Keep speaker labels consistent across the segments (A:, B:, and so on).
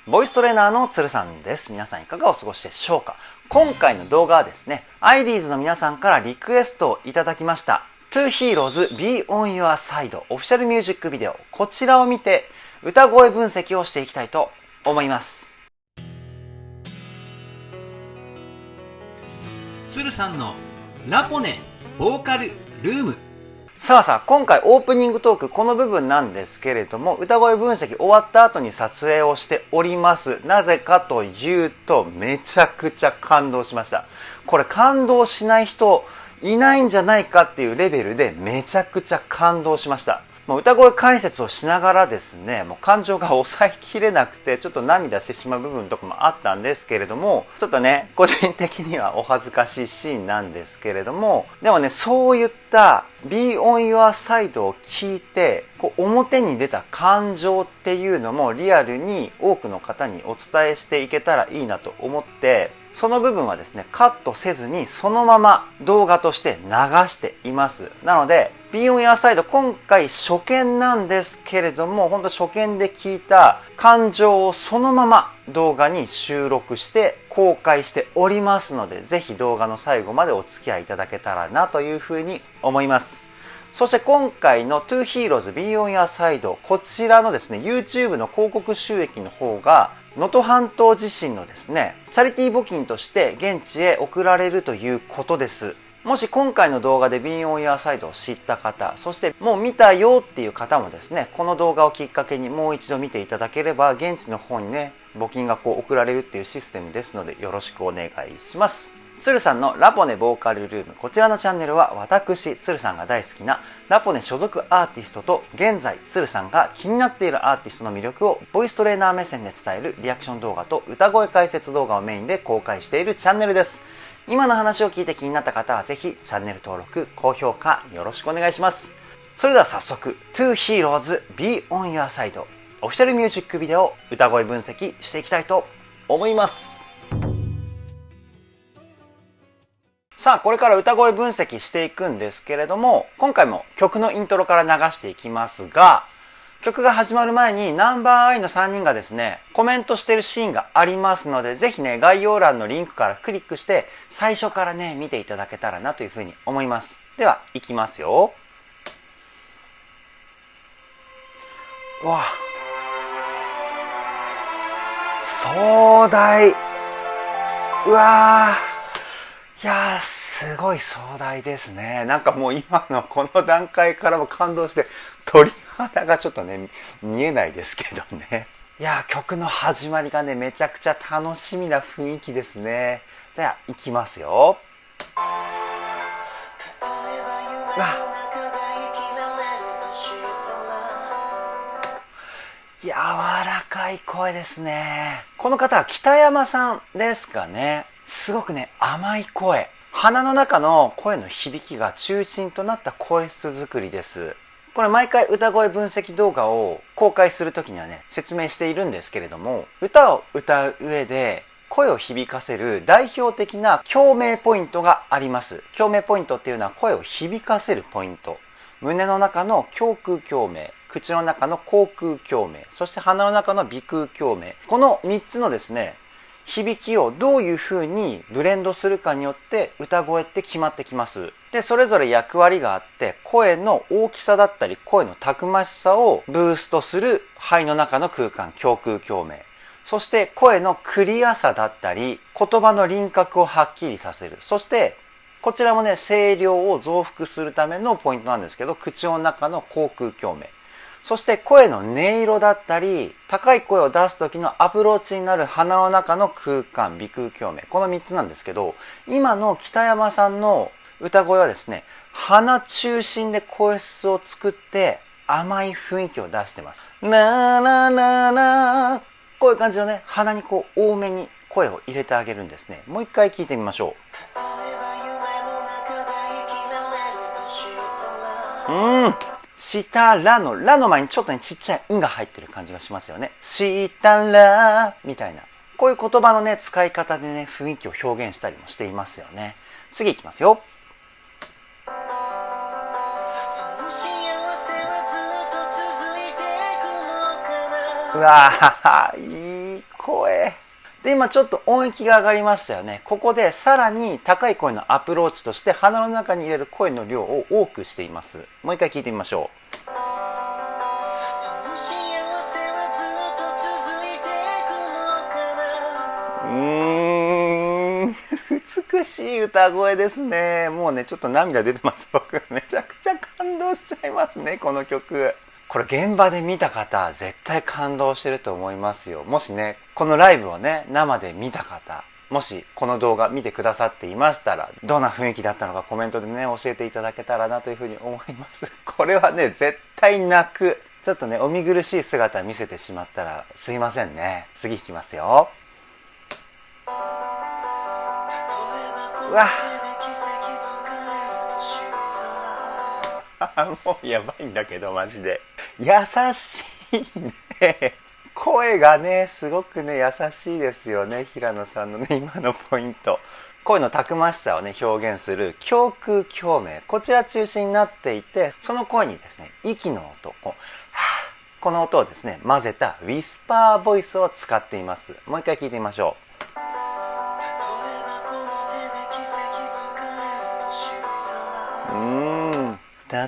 A: ボイストレーナーのつるさんです。皆さんいかがお過ごしでしょうか。今回の動画はですね、アイリーズの皆さんからリクエストをいただきました Two Heroes Be On Your Side オフィシャルミュージックビデオ、こちらを見て歌声分析をしていきたいと思います。つるさんのラポネボーカルルーム。さあ、今回オープニングトークこの部分なんですけれども、歌声分析終わった後に撮影をしております。なぜかというと、めちゃくちゃ感動しました。これ感動しない人いないんじゃないかっていうレベルでめちゃくちゃ感動しました。もう歌声解説をしながらですね、もう感情が抑えきれなくてちょっと涙してしまう部分とかもあったんですけれども、ちょっとね、個人的にはお恥ずかしいシーンなんですけれども、でもね、そういった Be on Your Side を聞いて、表に出た感情っていうのもリアルに多くの方にお伝えしていけたらいいなと思って、その部分はですね、カットせずにそのまま動画として流しています。なので、Be On Your Side 今回初見なんですけれども、本当初見で聞いた感情をそのまま動画に収録して公開しておりますので、ぜひ動画の最後までお付き合いいただけたらなというふうに思います。そして今回の Two Heroes Be On Your Side、こちらのですね、YouTube の広告収益の方が、能登半島地震のですね、チャリティー募金として現地へ送られるということです。もし今回の動画で Be On Your Side を知った方、そしてもう見たよっていう方もですね、この動画をきっかけにもう一度見ていただければ、現地の方にね、募金が送られるっていうシステムですので、よろしくお願いします。つるさんのラポネボーカルルーム。こちらのチャンネルは私、つるさんが大好きなラポネ所属アーティストと現在つるさんが気になっているアーティストの魅力をボイストレーナー目線で伝えるリアクション動画と歌声解説動画をメインで公開しているチャンネルです。今の話を聞いて気になった方はぜひチャンネル登録、高評価よろしくお願いします。それでは早速 Two Heroes Be On Your Side オフィシャルミュージックビデオ歌声分析していきたいと思います。さあ、これから歌声分析していくんですけれども、今回も曲のイントロから流していきますが、曲が始まる前にナンバーアイの3人がですね、コメントしてるシーンがありますので、ぜひね、概要欄のリンクからクリックして、最初からね、見ていただけたらなというふうに思います。では、いきますよ。うわ。壮大。うわー。いやー、すごい壮大ですね。なんかもう今のこの段階からも感動して、鳥肌がちょっとね、見えないですけどね。いやー、曲の始まりがね、めちゃくちゃ楽しみな雰囲気ですね。では、いきますよ。うわ。柔らかい声ですね。この方は北山さんですかね。すごくね、甘い声。鼻の中の声の響きが中心となった声質作りです。これ毎回歌声分析動画を公開するときにはね、説明しているんですけれども、歌を歌う上で声を響かせる代表的な共鳴ポイントがあります。共鳴ポイントっていうのは声を響かせるポイント。胸の中の胸腔共鳴、口の中の口腔共鳴、そして鼻の中の鼻腔共鳴。この3つのですね、響きをどういう風にブレンドするかによって歌声って決まってきます。で、それぞれ役割があって、声の大きさだったり、声のたくましさをブーストする肺の中の空間、胸腔共鳴。そして声のクリアさだったり、言葉の輪郭をはっきりさせる。そして、こちらもね、声量を増幅するためのポイントなんですけど、口の中の口腔共鳴。そして声の音色だったり、高い声を出す時のアプローチになる鼻の中の空間、鼻腔共鳴。この3つなんですけど、今の北山さんの歌声はですね、鼻中心で声質を作って甘い雰囲気を出してます。なーなーなーなー。こういう感じのね、鼻に多めに声を入れてあげるんですね。もう一回聞いてみましょう。したらのラの前にちょっとねちっちゃいんが入ってる感じがしますよね。したらみたいな。こういう言葉のね使い方でね雰囲気を表現したりもしていますよね。次いきますよ。うわー、いい声。で、今ちょっと音域が上がりましたよね。ここでさらに高い声のアプローチとして鼻の中に入れる声の量を多くしています。もう一回聞いてみましょう。美しい歌声ですね。もうね、ちょっと涙出てます。僕、めちゃくちゃ感動しちゃいますね、この曲。これ現場で見た方、絶対感動してると思いますよ。もしね、このライブをね、生で見た方、もしこの動画見てくださっていましたら、どんな雰囲気だったのかコメントでね、教えていただけたらなというふうに思います。これはね、絶対泣く。ちょっとね、お見苦しい姿見せてしまったらすいませんね。次いきますよ。うわもうやばいんだけど、マジで。優しいね。声がね、すごくね、優しいですよね。平野さんのね、今のポイント。声のたくましさをね、表現する胸腔共鳴。こちら中心になっていて、その声にですね、息の音、この音をですね、混ぜたウィスパーボイスを使っています。もう一回聞いてみましょう。例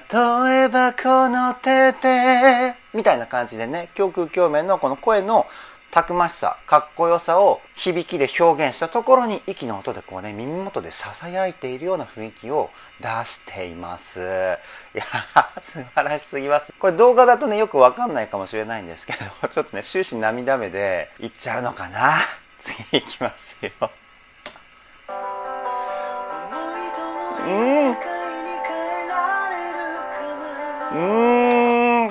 A: えばこの手でみたいな感じでね、胸腔共鳴のこの声のたくましさ、かっこよさを響きで表現したところに息の音でこうね、耳元で囁いているような雰囲気を出しています。いや素晴らしすぎます。これ動画だとね、よくわかんないかもしれないんですけど、ちょっとね、終始涙目でいっちゃうのかな。次いきますよ。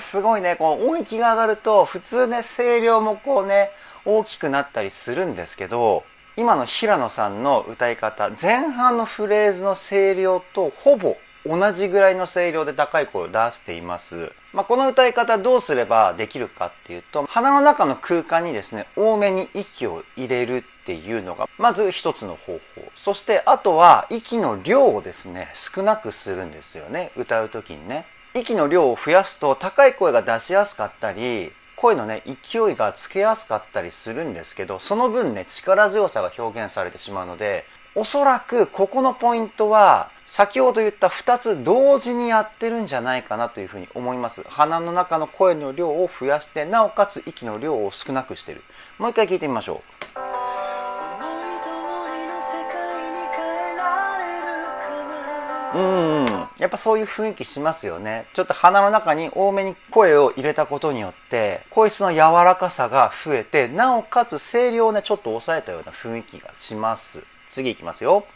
A: すごいね。この音域が上がると普通ね、声量もこうね、大きくなったりするんですけど、今の平野さんの歌い方、前半のフレーズの声量とほぼ同じぐらいの声量で高い声を出しています。この歌い方どうすればできるかっていうと、鼻の中の空間にですね、多めに息を入れるっていうのがまず一つの方法。そしてあとは息の量をですね、少なくするんですよね、歌う時にね。息の量を増やすと高い声が出しやすかったり、声のね、勢いがつけやすかったりするんですけど、その分ね、力強さが表現されてしまうので、おそらくここのポイントは、先ほど言った2つ同時にやってるんじゃないかなというふうに思います。鼻の中の声の量を増やして、なおかつ息の量を少なくしてる。もう一回聞いてみましょう。やっぱそういう雰囲気しますよね。ちょっと鼻の中に多めに声を入れたことによって声質の柔らかさが増えて、なおかつ声量をねちょっと抑えたような雰囲気がします。次いきますよ。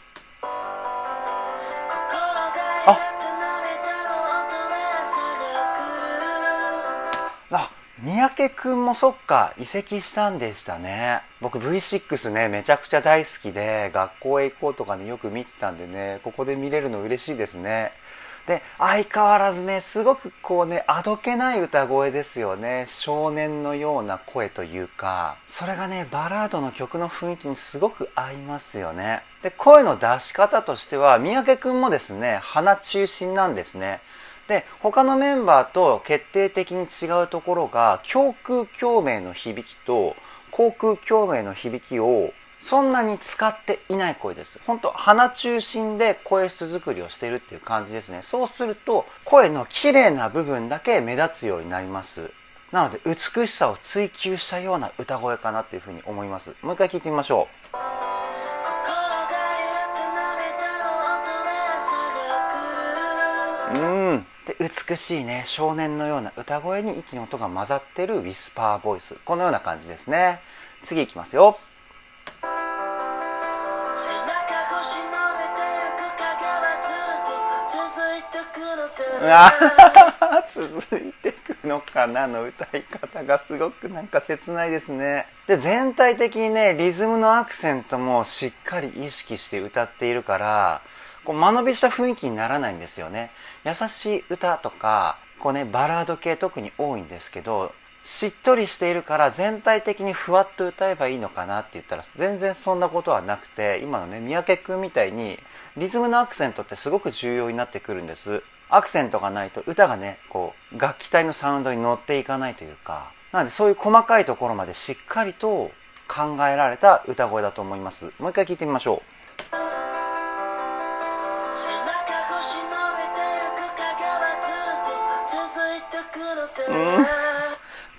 A: 三宅くんもそっか、移籍したんでしたね。僕 V6 ね、めちゃくちゃ大好きで、学校へ行こうとかね、よく見てたんでね、ここで見れるの嬉しいですね。で、相変わらずね、すごくこうね、あどけない歌声ですよね。少年のような声というか、それがね、バラードの曲の雰囲気にすごく合いますよね。で、声の出し方としては、三宅くんもですね、鼻中心なんですね。で、他のメンバーと決定的に違うところが、胸腔共鳴の響きと口腔共鳴の響きをそんなに使っていない声です。本当鼻中心で声質作りをしているっていう感じですね。そうすると、声の綺麗な部分だけ目立つようになります。なので、美しさを追求したような歌声かなっていうふうに思います。もう一回聞いてみましょう。で、美しいね、少年のような歌声に息の音が混ざってるウィスパーボイス。このような感じですね。次いきますよ。続いてくのかなの歌い方がすごくなんか切ないですね。で、全体的にね、リズムのアクセントもしっかり意識して歌っているから、こう間延びした雰囲気にならないんですよね。優しい歌とか、こうね、バラード系特に多いんですけど、しっとりしているから全体的にふわっと歌えばいいのかなって言ったら全然そんなことはなくて、今のね、三宅くんみたいにリズムのアクセントってすごく重要になってくるんです。アクセントがないと歌がね、こう楽器体のサウンドに乗っていかないというか、なのでそういう細かいところまでしっかりと考えられた歌声だと思います。もう一回聞いてみましょう。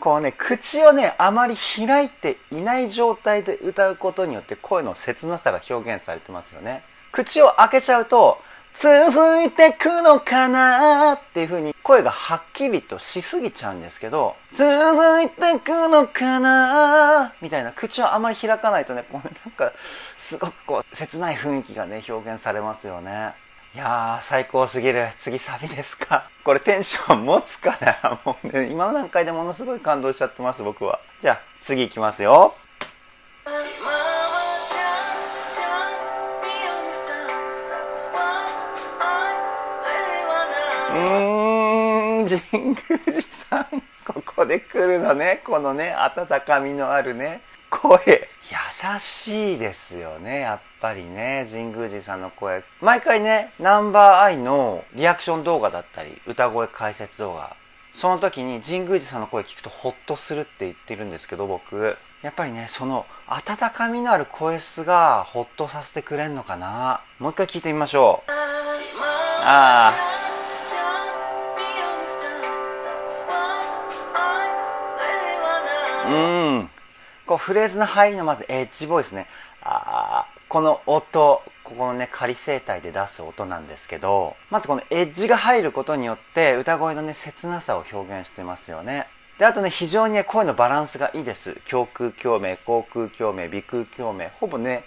A: こうね、口をね、あまり開いていない状態で歌うことによって声の切なさが表現されてますよね。口を開けちゃうと、続いてくのかなっていう風に声がはっきりとしすぎちゃうんですけど、続いてくのかなみたいな、口をあまり開かないとね、こうなんかすごくこう切ない雰囲気がね、表現されますよね。いやー、最高すぎる。次サビですか。これテンション持つかな。もうね、今の段階でものすごい感動しちゃってます、僕は。じゃあ、次行きますよ。神宮寺さん。ここで来るのね。このね、温かみのあるね、声。優しいですよね、やっぱりね。神宮寺さんの声。毎回ね、ナンバーアイのリアクション動画だったり、歌声解説動画。その時に神宮寺さんの声聞くとホッとするって言ってるんですけど、僕。やっぱりね、その温かみのある声質がホッとさせてくれんのかな。もう一回聞いてみましょう。こうフレーズの入りのまずエッジボイスね。この音、ここのね、仮声帯で出す音なんですけど、まずこのエッジが入ることによって歌声のね、切なさを表現してますよね。で、あとね、非常にね、声のバランスがいいです。胸腔共鳴、口腔共鳴、鼻腔共鳴、ほぼね、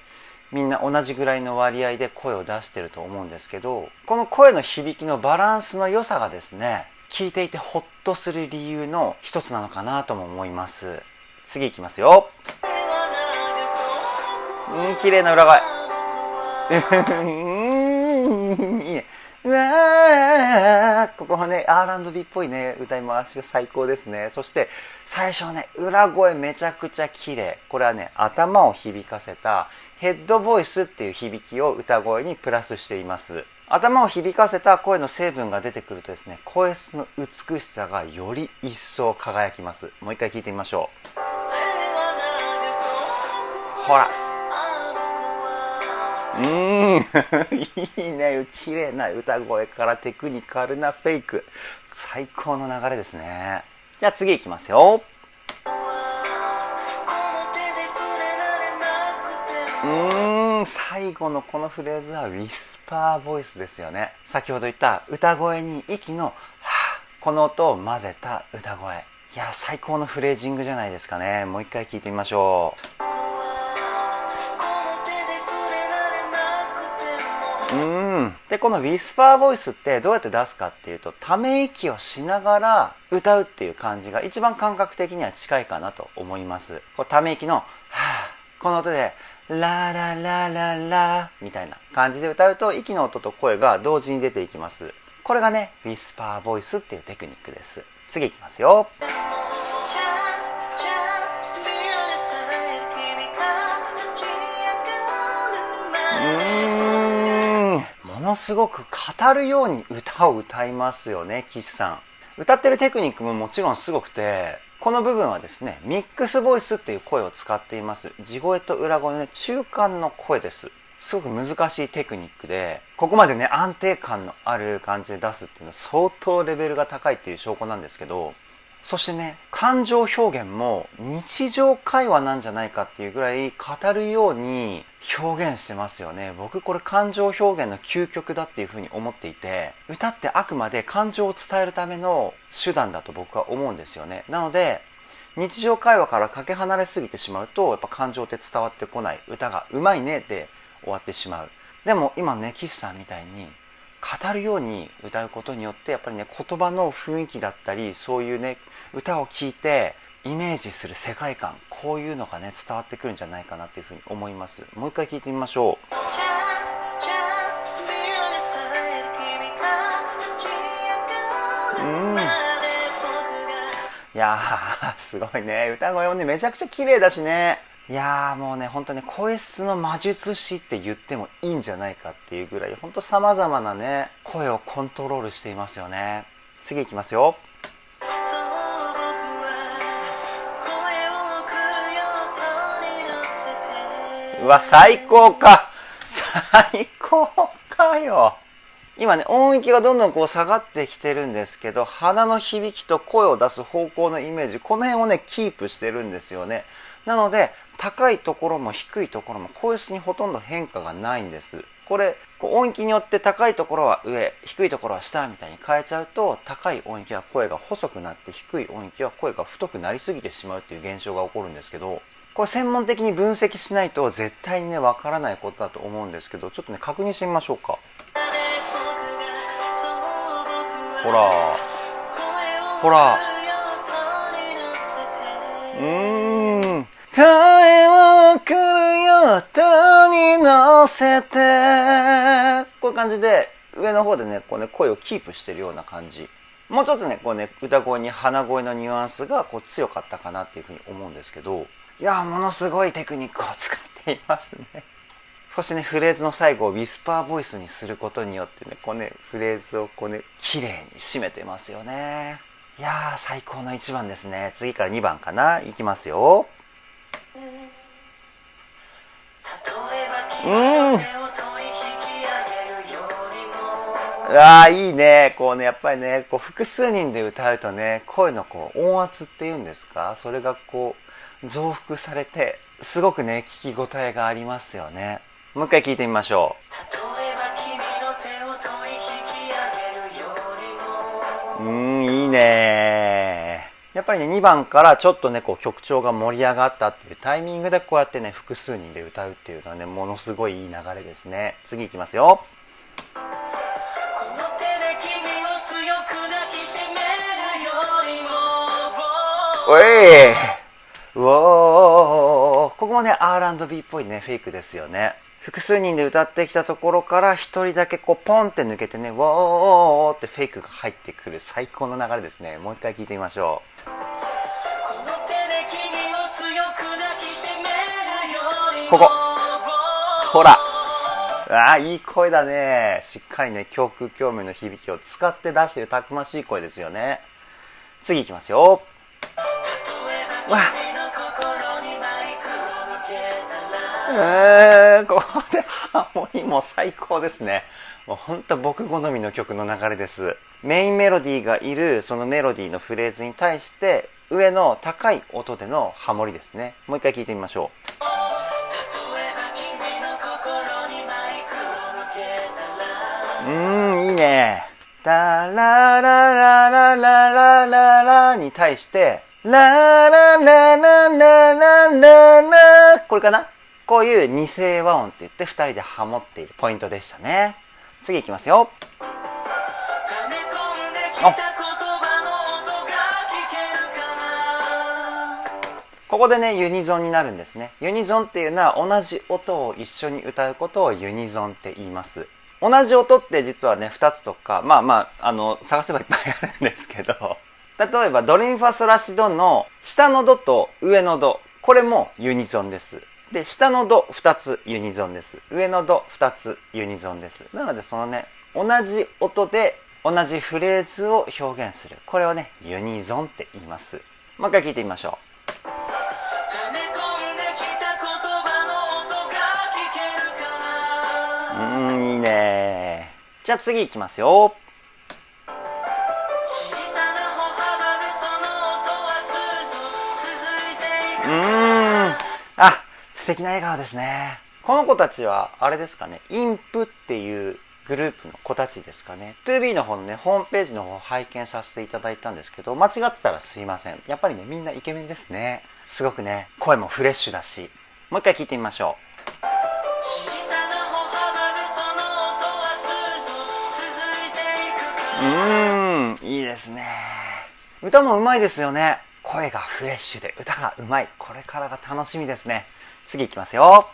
A: みんな同じぐらいの割合で声を出してると思うんですけど、この声の響きのバランスの良さがですね、聞いていてホッとする理由の一つなのかなとも思います。次いきますよ。綺麗な裏声。いいね。ここはね、R&B っぽいね、歌い回しが最高ですね。そして、最初ね、裏声めちゃくちゃ綺麗。これはね、頭を響かせたヘッドボイスっていう響きを歌声にプラスしています。頭を響かせた声の成分が出てくるとですね、声質の美しさがより一層輝きます。もう一回聞いてみましょう。ほら。いいね。綺麗な歌声からテクニカルなフェイク。最高の流れですね。じゃあ次いきますよ。最後のこのフレーズはウィスパーボイスですよね。先ほど言った歌声に息のこの音を混ぜた歌声。いや、最高のフレージングじゃないですかね。もう一回聞いてみましょう。で、このウィスパーボイスってどうやって出すかっていうと、ため息をしながら歌うっていう感じが一番感覚的には近いかなと思います。こうため息のこの音でラララララみたいな感じで歌うと、息の音と声が同時に出ていきます。これがね、ウィスパーボイスっていうテクニックです。次いきますよ。ものすごく語るように歌を歌いますよね、岸さん。歌ってるテクニックももちろんすごくて、この部分はですね、ミックスボイスっていう声を使っています。地声と裏声のね、中間の声です。すごく難しいテクニックで、ここまでね、安定感のある感じで出すっていうのは相当レベルが高いっていう証拠なんですけど、そしてね、感情表現も日常会話なんじゃないかっていうぐらい語るように表現してますよね。僕これ感情表現の究極だっていうふうに思っていて、歌ってあくまで感情を伝えるための手段だと僕は思うんですよね。なので、日常会話からかけ離れすぎてしまうと、やっぱ感情って伝わってこない。歌がうまいねで終わってしまう。でも今ね、岸さんみたいに、語るように歌うことによってやっぱりね、言葉の雰囲気だったり、そういうね、歌を聴いてイメージする世界観、こういうのがね、伝わってくるんじゃないかなっていうふうに思います。もう一回聞いてみましょう。いやー、すごいね。歌声もね、めちゃくちゃ綺麗だしね。いやーもうね、ほんとね、声質の魔術師って言ってもいいんじゃないかっていうぐらい、ほんと様々なね、声をコントロールしていますよね。次いきますよ。うわ、最高か。最高かよ。今ね、音域がどんどんこう下がってきてるんですけど、鼻の響きと声を出す方向のイメージ、この辺をね、キープしてるんですよね。なので、高いところも低いところも声質にほとんど変化がないんです。これ、音域によって高いところは上、低いところは下みたいに変えちゃうと、高い音域は声が細くなって、低い音域は声が太くなりすぎてしまうっていう現象が起こるんですけど、これ専門的に分析しないと絶対にね、わからないことだと思うんですけど、ちょっとね、確認してみましょうか。ほら。ほら。声を送るよとに乗せて。こういう感じで、上の方でね、こうね、声をキープしてるような感じ。もうちょっとね、こうね、歌声に鼻声のニュアンスがこう強かったかなっていうふうに思うんですけど、いやー、ものすごいテクニックを使っていますね。そしてね、フレーズの最後をウィスパーボイスにすることによってね、こうね、フレーズをこうね、綺麗に締めてますよね。いやー、最高の1番ですね。次から2番かな。いきますよ。うわー、いいね。こうね、やっぱりね、こう複数人で歌うとね、声のこう音圧っていうんですか、それがこう増幅されて、すごくね、聞き応えがありますよね。もう一回聞いてみましょう。いいね。やっぱりね、2番からちょっとね、こう曲調が盛り上がったっていうタイミングでこうやってね、複数人で歌うっていうのはね、ものすごいいい流れですね。次いきますよ。おい、うおー、ここもね R&B っぽいねフェイクですよね。複数人で歌ってきたところから一人だけこうポンって抜けてね、ウォーってフェイクが入ってくる最高の流れですね。もう一回聞いてみましょう。ここ、ほら、いい声だね。しっかりね、教空共鳴の響きを使って出しているたくましい声ですよね。次いきますよ。わここでハーモニーも最高ですね。もうほんと僕好みの曲の流れです。メインメロディーがいるそのメロディーのフレーズに対して上の高い音でのハモリですね。もう一回聞いてみましょう。いいね。タララララララララに対してララララララララ、これかな。こういう二声和音って言って2人でハモっているポイントでしたね。次いきますよ。ここでね、ユニゾンになるんですね。ユニゾンっていうのは同じ音を一緒に歌うことをユニゾンって言います。同じ音って実はね、2つとか、探せばいっぱいあるんですけど、例えばドレミファソラシドの下のドと上のド、これもユニゾンです。で、下のド2つユニゾンです。上のド2つユニゾンです。なのでそのね、同じ音で同じフレーズを表現する。これをね、ユニゾンって言います。もう一回聞いてみましょう。いいね。じゃあ次いきますよ。素敵な笑顔ですね。この子たちはあれですかね、インプっていうグループの子たちですかね。2B の方のね、ホームページの方を拝見させていただいたんですけど、間違ってたらすいません。やっぱりね、みんなイケメンですね。すごくね、声もフレッシュだし。もう一回聞いてみましょう。いいですね。歌も上手いですよね。声がフレッシュで歌が上手い。これからが楽しみですね。次いきますよ。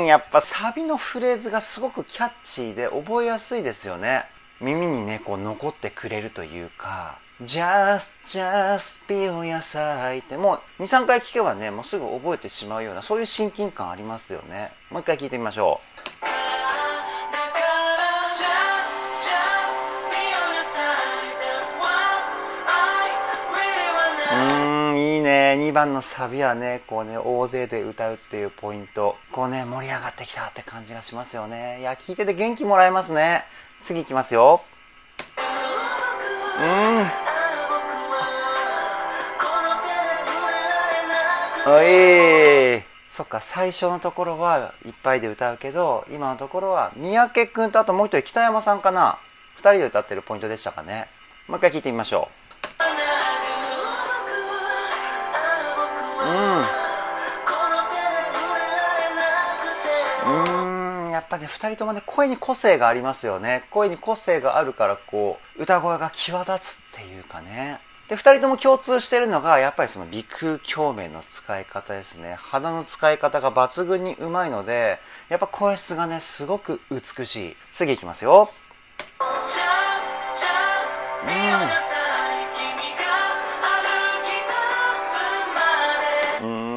A: やっぱサビのフレーズがすごくキャッチーで覚えやすいですよね。耳にね、こう残ってくれるというか、just be on your side ってもう 2,3 回聞けばね、もうすぐ覚えてしまうような、そういう親近感ありますよね。もう一回聞いてみましょう。番のサビはね、こうね、大勢で歌うっていうポイント。こうね、盛り上がってきたって感じがしますよね。いや、聞いてて元気もらえますね。次いきますよ。おい。そっか、最初のところはいっぱいで歌うけど、今のところは三宅くんとあともう一人北山さんかな。二人で歌ってるポイントでしたかね。もう一回聞いてみましょう。やっぱね、二人ともね、声に個性がありますよね。声に個性があるから、こう、歌声が際立つっていうかね。で、二人とも共通してるのが、やっぱりその鼻腔共鳴の使い方ですね。鼻の使い方が抜群にうまいので、やっぱ声質がね、すごく美しい。次いきますよ。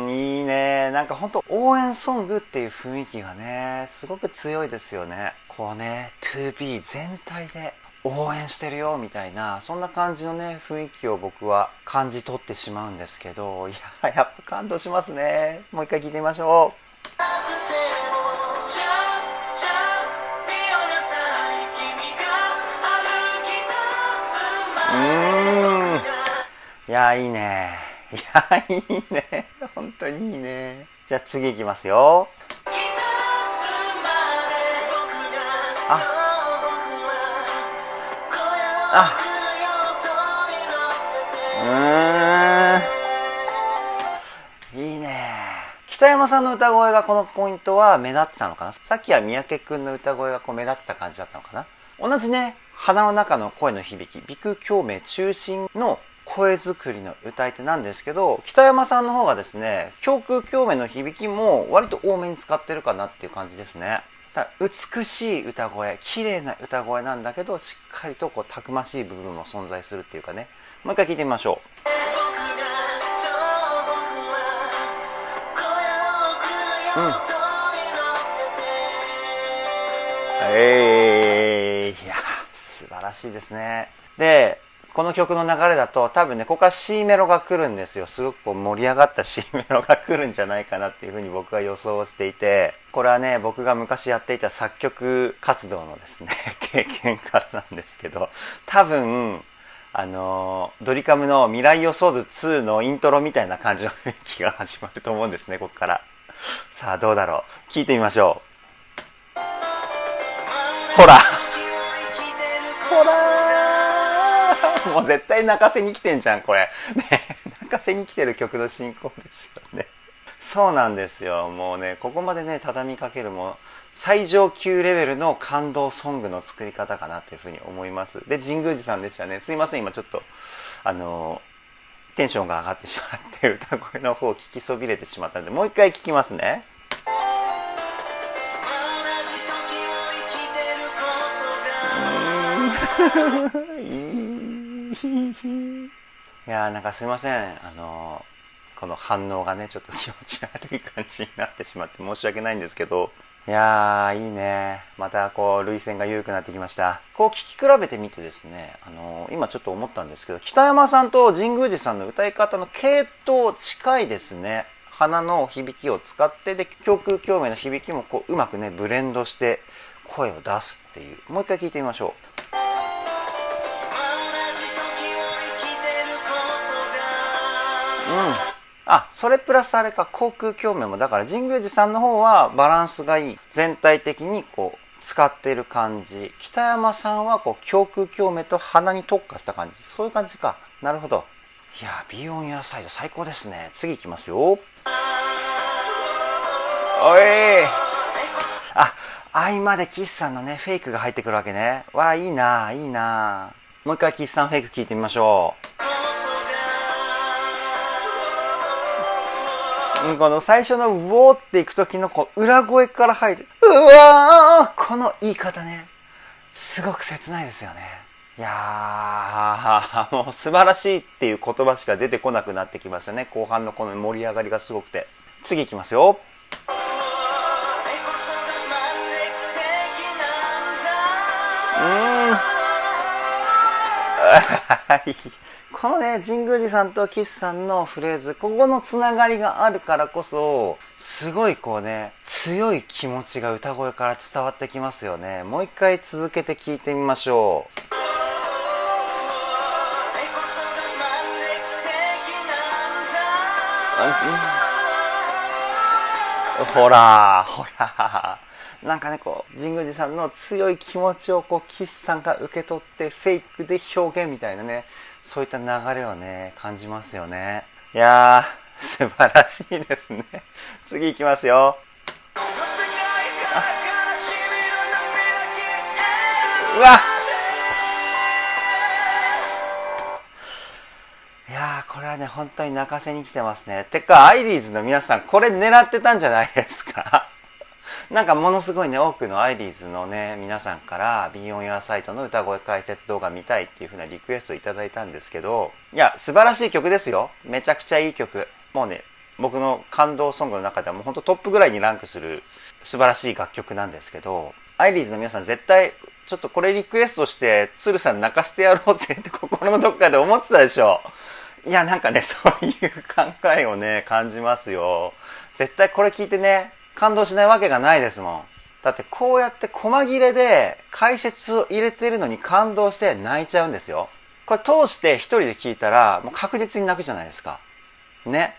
A: いいね。なんかほんと応援ソングっていう雰囲気がね、すごく強いですよね。こうね、2B 全体で応援してるよみたいな、そんな感じのね、雰囲気を僕は感じ取ってしまうんですけど、いや、やっぱ感動しますね。もう一回聞いてみましょう。いや、いいね。いや、いいね。本当にいいね。じゃあ次いきますよ。いいね。北山さんの歌声がこのポイントは目立ってたのかな。さっきは三宅くんの歌声がこう目立ってた感じだったのかな。同じね、鼻の中の声の響き、鼻腔共鳴中心の声作りの歌い手なんですけど、北山さんの方がですね、胸腔共鳴の響きも割と多めに使ってるかなっていう感じですね。美しい歌声、綺麗な歌声なんだけど、しっかりとこうたくましい部分も存在するっていうかね。もう一回聞いてみましょう。いや、素晴らしいですね。で、この曲の流れだと多分ね、ここから C メロが来るんですよ。すごくこう盛り上がった C メロが来るんじゃないかなっていうふうに僕は予想していて、これはね、僕が昔やっていた作曲活動のですね、経験からなんですけど、多分、ドリカムの未来予想図2のイントロみたいな感じの雰囲気が始まると思うんですね、ここから。さあ、どうだろう。聞いてみましょう。ほらほらもう絶対泣かせに来てんじゃん、これ。ね、泣かせに来てる曲の進行ですよね。そうなんですよ。もうね、ここまでね、畳みかけるも最上級レベルの感動ソングの作り方かなというふうに思います。で、神宮寺さんでしたね。すいません、今ちょっと、テンションが上がってしまって、歌声の方を聞きそびれてしまったんで、もう一回聞きますね。いやー、なんかすいません。この反応がね、ちょっと気持ち悪い感じになってしまって申し訳ないんですけど、いやー、いいね。またこう、涙腺が緩くなってきました。こう、聞き比べてみてですね、今ちょっと思ったんですけど、北山さんと神宮寺さんの歌い方の系統近いですね。鼻の響きを使って、で、胸腔共鳴の響きもこう、うまくね、ブレンドして声を出すっていう。もう一回聞いてみましょう。それプラスあれか、口腔共鳴も、だから神宮寺さんの方はバランスがいい。全体的にこう、使っている感じ。北山さんはこう、胸腔共鳴と鼻に特化した感じ。そういう感じか。なるほど。いやー、ビヨンヤーサイド最高ですね。次いきますよ。おい合間でキスさんのね、フェイクが入ってくるわけね。わー、いいなー、いいなー。もう一回キスさんフェイク聞いてみましょう。この最初のウォーっていく時のこう裏声から入る。うわー、この言い方ね。すごく切ないですよね。いやー、もう素晴らしいっていう言葉しか出てこなくなってきましたね。後半のこの盛り上がりがすごくて。次いきますよ。はい。このね、神宮寺さんと岸さんのフレーズ、ここのつながりがあるからこそ、すごいこうね、強い気持ちが歌声から伝わってきますよね。もう一回続けて聞いてみましょう。ほらほら、なんかね、こう神宮寺さんの強い気持ちをこう岸さんが受け取ってフェイクで表現みたいなね、そういった流れをね感じますよね。いやー、素晴らしいですね。次いきますよ。うわっ、いやー、これはね本当に泣かせに来てますね。てかアイリーズの皆さん、これ狙ってたんじゃないですか？なんかものすごいね、多くのアイリーズのね皆さんから Be On Your Side の歌声解説動画見たいっていう風なリクエストいただいたんですけど、いや素晴らしい曲ですよ。めちゃくちゃいい曲。もうね、僕の感動ソングの中ではもうほんとトップぐらいにランクする素晴らしい楽曲なんですけど、アイリーズの皆さん絶対ちょっとこれリクエストして鶴さん泣かせてやろうぜって心のどこかで思ってたでしょ。いや、なんかね、そういう考えをね感じますよ。絶対これ聞いてね感動しないわけがないですもん。だってこうやって細切れで解説を入れてるのに感動して泣いちゃうんですよ。これ通して一人で聞いたらもう確実に泣くじゃないですか。ね。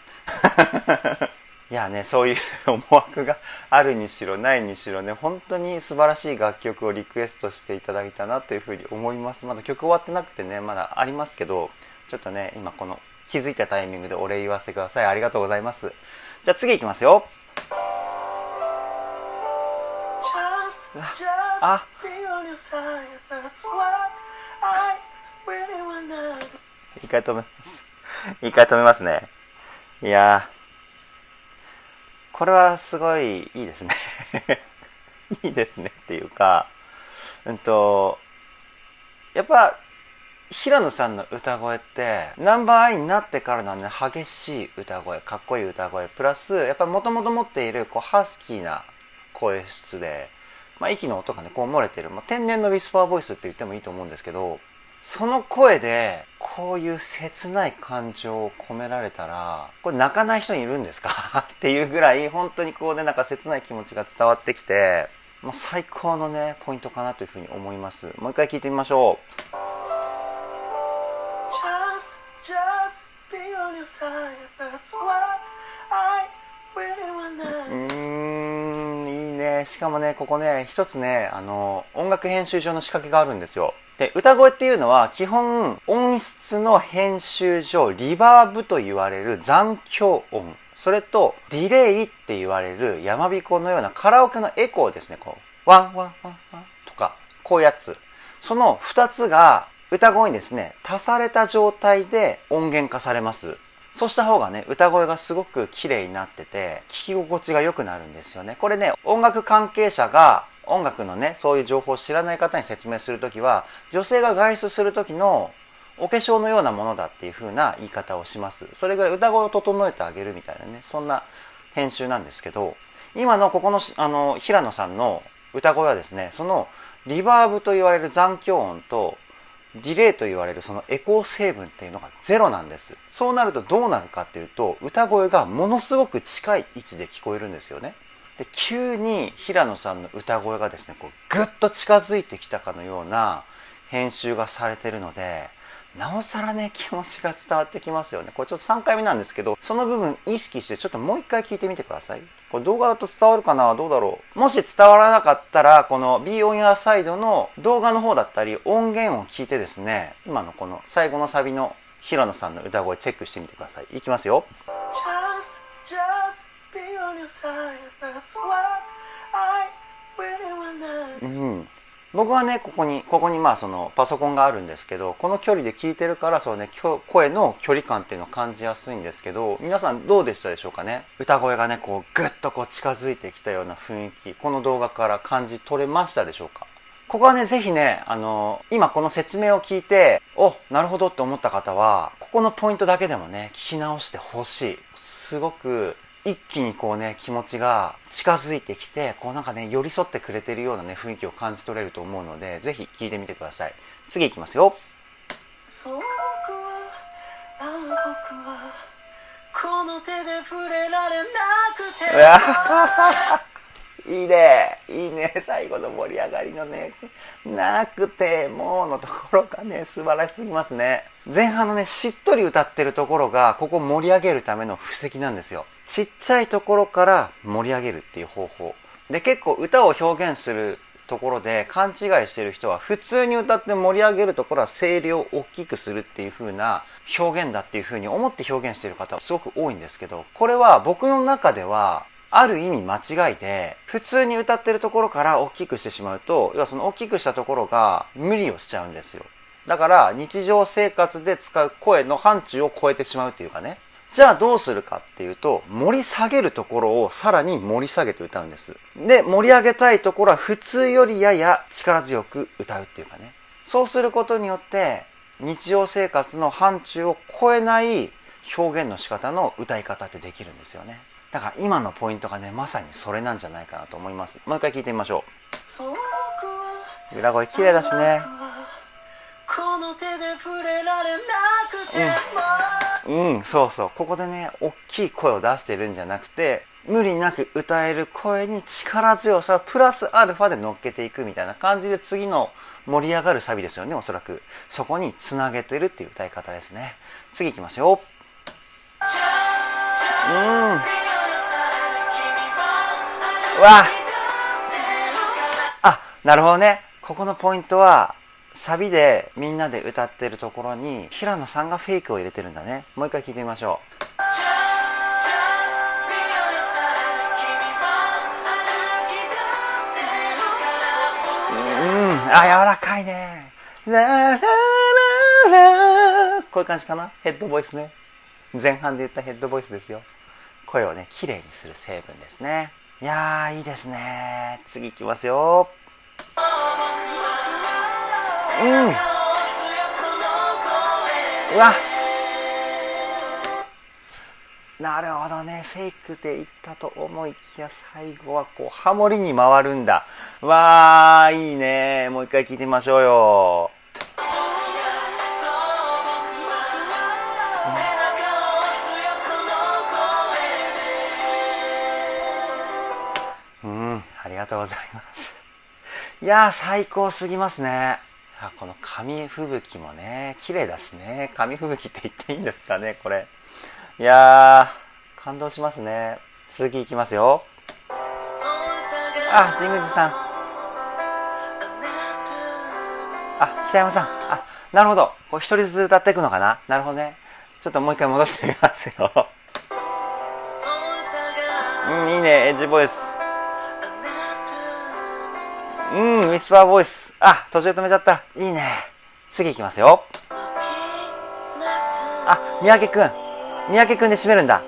A: いやね、そういう思惑があるにしろないにしろね、本当に素晴らしい楽曲をリクエストしていただいたなというふうに思います。まだ曲終わってなくてね、まだありますけど、ちょっとね、今この気づいたタイミングでお礼言わせてください。ありがとうございます。じゃあ次いきますよ。あ、一回止めます。一回止めますね。いやー、これはすごいいいですね。いいですねっていうか、やっぱ平野さんの歌声ってナンバーアイになってからのね、激しい歌声、かっこいい歌声プラスやっぱもともと持っているこうハスキーな声質で、息の音がねこう漏れてる、天然のウィスパーボイスって言ってもいいと思うんですけど、その声でこういう切ない感情を込められたら、これ泣かない人にいるんですかっていうぐらい本当にこうね、なんか切ない気持ちが伝わってきて、もう最高のねポイントかなというふうに思います。もう一回聞いてみましょう。Just be on your side, that's what I really wanna. いいね。しかもね、ここね、一つね、音楽編集上の仕掛けがあるんですよ。で、歌声っていうのは基本音質の編集上リバーブと言われる残響音、それとディレイって言われる山彦のようなカラオケのエコーですね。こうワンワンワンワンとかこういうやつ、その2つが歌声にですね足された状態で音源化されます。そうした方がね歌声がすごく綺麗になってて聞き心地が良くなるんですよね。これね、音楽関係者が音楽のねそういう情報を知らない方に説明するときは、女性が外出する時のお化粧のようなものだっていう風な言い方をします。それぐらい歌声を整えてあげるみたいなね、そんな編集なんですけど、今のここの平野さんの歌声はですね、そのリバーブと言われる残響音とディレイと言われるそのエコー成分っていうのがゼロなんです。そうなるとどうなるかっていうと、歌声がものすごく近い位置で聞こえるんですよね。で、急に平野さんの歌声がですね、こうぐっと近づいてきたかのような編集がされてるので、なおさらね気持ちが伝わってきますよね。これちょっと3回目なんですけど、その部分意識してちょっともう一回聞いてみてください。これ動画だと伝わるかな、どうだろう。もし伝わらなかったら、この Be On Your Side の動画の方だったり音源を聞いてですね、今のこの最後のサビの平野さんの歌声チェックしてみてください。いきますよ。Just be on your side, that's what I really wanna. 僕はねここにそのパソコンがあるんですけど、この距離で聞いてるからそうね、声の距離感っていうのを感じやすいんですけど、皆さんどうでしたでしょうかね。歌声がねこうぐっとこう近づいてきたような雰囲気、この動画から感じ取れましたでしょうか。ここはねぜひね今この説明を聞いてなるほどって思った方は、ここのポイントだけでもね聞き直してほしい。すごく一気にこうね気持ちが近づいてきて、こうなんかね寄り添ってくれてるようなね雰囲気を感じ取れると思うので、ぜひ聞いてみてください。次いきますよ。そう僕はこの手で触れられなくていいねいいね、最後の盛り上がりのね、なくてもうのところがね、素晴らしすぎますね。前半のね、しっとり歌ってるところがここ盛り上げるための布石なんですよ。ちっちゃいところから盛り上げるっていう方法で、結構歌を表現するところで勘違いしてる人は、普通に歌って盛り上げるところは声量を大きくするっていう風な表現だっていう風に思って表現してる方はすごく多いんですけど、これは僕の中ではある意味間違いで、普通に歌ってるところから大きくしてしまうと、要はその大きくしたところが無理をしちゃうんですよ。だから日常生活で使う声の範疇を超えてしまうっていうかね。じゃあどうするかっていうと、盛り下げるところをさらに盛り下げて歌うんです。で、盛り上げたいところは普通よりやや力強く歌うっていうかね。そうすることによって日常生活の範疇を超えない表現の仕方の歌い方ってできるんですよね。だから今のポイントがね、まさにそれなんじゃないかなと思います。もう一回聞いてみましょう。裏声綺麗だしね。この手で触れられなくても、そうそう。ここでね、大きい声を出してるんじゃなくて、無理なく歌える声に力強さをプラスアルファで乗っけていくみたいな感じで、次の盛り上がるサビですよね、おそらく。そこにつなげてるっていう歌い方ですね。次いきますよ。うわあ、なるほどね。ここのポイントは、サビでみんなで歌ってるところに平野さんがフェイクを入れてるんだね。もう一回聞いてみましょう。柔らかいね。ララララ、こういう感じかな。ヘッドボイスね。前半で言ったヘッドボイスですよ。声をね、綺麗にする成分ですね。いやー、いいですね。次いきますよ。うわ、なるほどね。フェイクでいったと思いきや、最後はこうハモリに回るんだ。わー、いいね。もう一回聞いてみましょうよ。ありがとうございます。いやー、最高すぎますね。この紙吹雪もね、綺麗だしね。紙吹雪って言っていいんですかね、これ。いやー、感動しますね。続きいきますよ。あ、神宮寺さん。あ、北山さん。あ、なるほど。こう一人ずつ歌っていくのかな。なるほどね。ちょっともう一回戻してみますよ。いいね、エッジボイス。ウィスパーボイス。あ、途中で止めちゃった。いいね。次いきますよ。あ、三宅くん。三宅くんで締めるんだ。あ、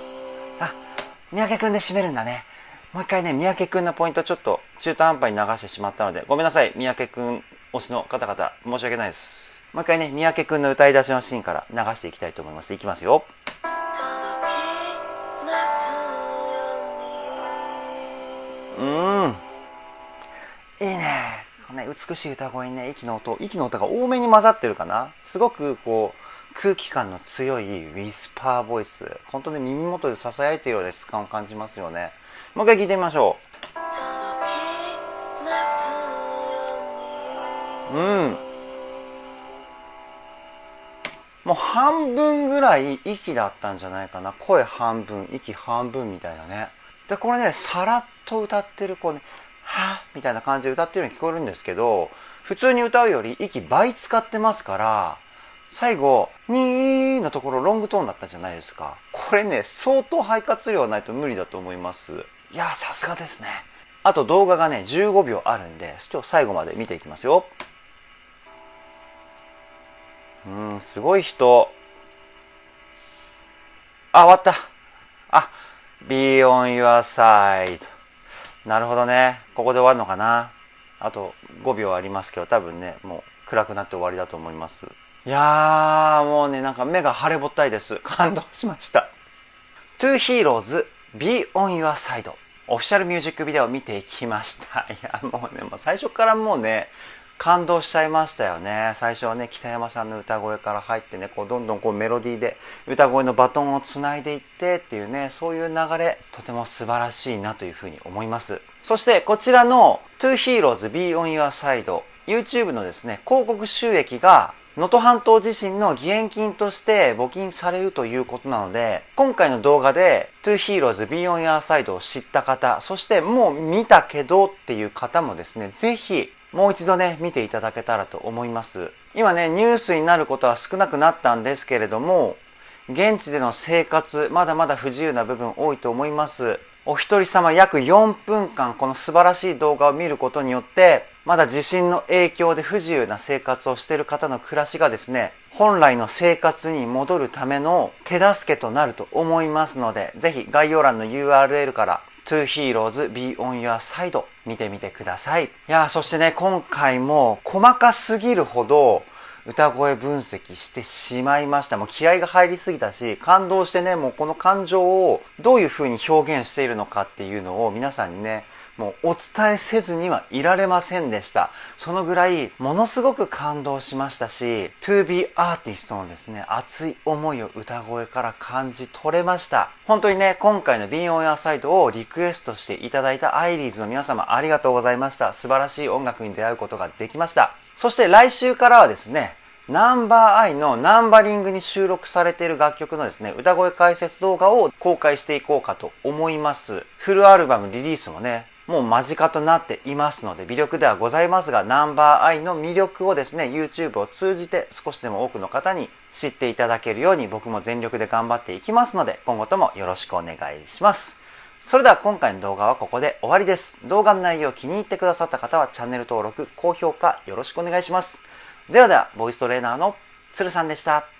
A: 三宅くんで締めるんだね。もう一回ね、三宅くんのポイントちょっと中途半端に流してしまったので、ごめんなさい。三宅くん推しの方々、申し訳ないです。もう一回ね、三宅くんの歌い出しのシーンから流していきたいと思います。いきますよ。いいね。美しい歌声にね、息の音が多めに混ざってるかな。すごくこう、空気感の強いウィスパーボイス。本当に耳元で囁いているような質感を感じますよね。もう一回聞いてみましょう。もう半分ぐらい息だったんじゃないかな。声半分、息半分みたいなね。で、これね、さらっと歌ってる子ね、はぁみたいな感じで歌ってるように聞こえるんですけど、普通に歌うより息倍使ってますから、最後、にーのところロングトーンだったじゃないですか。これね、相当肺活量ないと無理だと思います。いやー、さすがですね。あと動画がね、15秒あるんで、今日最後まで見ていきますよ。すごい人。あ、終わった。あ、be on your side。なるほどね。ここで終わるのかな。あと5秒ありますけど、多分ね、もう暗くなって終わりだと思います。いやー、もうね、なんか目が腫れぼったいです。感動しました。Two Heroes Be on Your Side。オフィシャルミュージックビデオを見ていきました。いや、もうね、最初からもうね、感動しちゃいましたよね。最初はね、北山さんの歌声から入ってね、こうどんどんこうメロディーで歌声のバトンをつないでいってっていうね、そういう流れ、とても素晴らしいなというふうに思います。そしてこちらの Two Heroes Be on Your Side YouTube のですね、広告収益が能登半島地震の義援金として募金されるということなので、今回の動画で Two Heroes Be on Your Sideを知った方、そしてもう見たけどっていう方もですね、ぜひもう一度ね、見ていただけたらと思います。今ね、ニュースになることは少なくなったんですけれども、現地での生活、まだまだ不自由な部分多いと思います。お一人様約4分間この素晴らしい動画を見ることによって、まだ地震の影響で不自由な生活をしている方の暮らしがですね、本来の生活に戻るための手助けとなると思いますので、ぜひ概要欄の URL からTwo Heroes Be on Your Side 見てみてください。いやー、そしてね、今回も細かすぎるほど歌声分析してしまいました。もう気合が入りすぎたし、感動してね、もうこの感情をどういう風に表現しているのかっていうのを皆さんにね、もうお伝えせずにはいられませんでした。そのぐらいものすごく感動しましたし、To be Artist のですね、熱い思いを歌声から感じ取れました。本当にね、今回の Be on Your Side をリクエストしていただいたアイリーズの皆様ありがとうございました。素晴らしい音楽に出会うことができました。そして来週からはですね、ナンバーアイのナンバリングに収録されている楽曲のですね、歌声解説動画を公開していこうかと思います。フルアルバムリリースもね、もう間近となっていますので、微力ではございますが、ナンバーアイの魅力をですね、YouTube を通じて少しでも多くの方に知っていただけるように僕も全力で頑張っていきますので、今後ともよろしくお願いします。それでは今回の動画はここで終わりです。動画の内容を気に入ってくださった方はチャンネル登録、高評価よろしくお願いします。ではでは、ボイストレーナーの鶴さんでした。